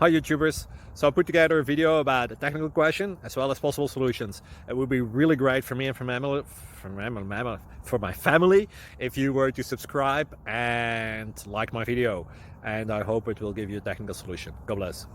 Hi YouTubers! So I put together a video about a technical question as well as possible solutions. It would be really great for me and for my family if you were to subscribe and like my video, and I hope it will give you a technical solution. God bless.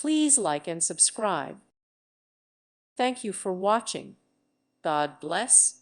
Please like and subscribe. Thank you for watching. God bless.